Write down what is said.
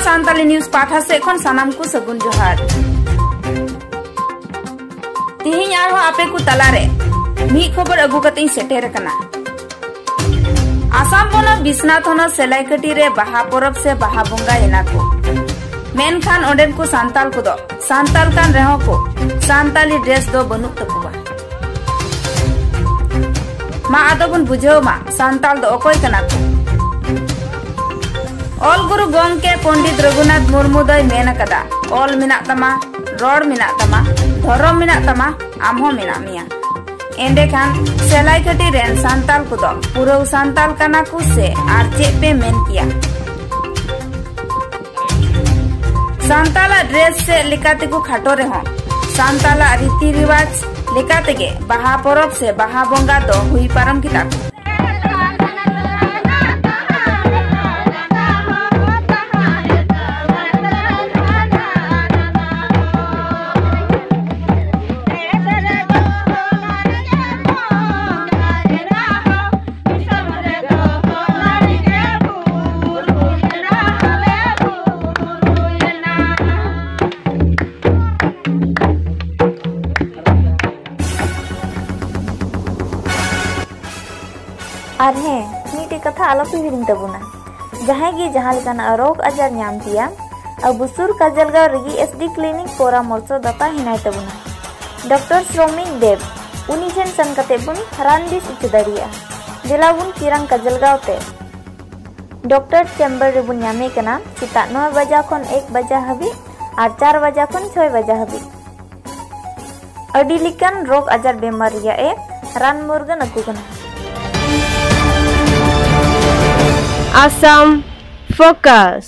सान्ताली news पाठा से खन सानाम को सगुन जोहार तिहिं आरो आपे को तलारे मी खबर अगु कते सेटेर कना आसाम पोनो बिस्नाथ होनो सेलाईकटी रे बाहा परब से बाहा बंगा एना को मेनखान ओडेन को सान्ताल को दो सान्ताल कान रेहो को सान्ताली ड्रेस दो बनुक तकुवा मा आदोबन बुझेव मा सान्ताल दो ओकोय कना को ऑल गुरु गोंके पंडित रघुनाथ मुर्मू दय मेन कदा ऑल मिना तमा रोड मिना तमा धर्म मिना तमा आमहो मिना मिया एंडे खान सेलाईकटी रेन सान्ताल को दो पूरा सान्ताल कना को से आर चे पे मेन किया सान्ताला ड्रेस से लिकाते को खाटो रे हो सान्ताला रीति रिवाज लिकाते के बाहा परब से बाहा बंगा दो हुई पारम किता और हे मीटे कथा आलोपे हिरिंग तबुना जहां गी जहां लेकाना रोग आजार नाम दिया अब बुसुर काजलगांव रगी एसडी क्लिनिक परामर्श दाता हिनाय तबुना डॉक्टर श्रमिक देव उनी ठेन सन कते बुन रान दिस इच दरिया दिलाबुन चिरांग काजलगांव ते डॉक्टर चेम्बर रे बुन नामे कना सेता 9 बजा खन 1 बजा हबी और 4 बजा खन 6 बजा हबी अडी लिकान रोग आजार बेमार रिया ए रान मुर्गन अकु कना Assam Focus.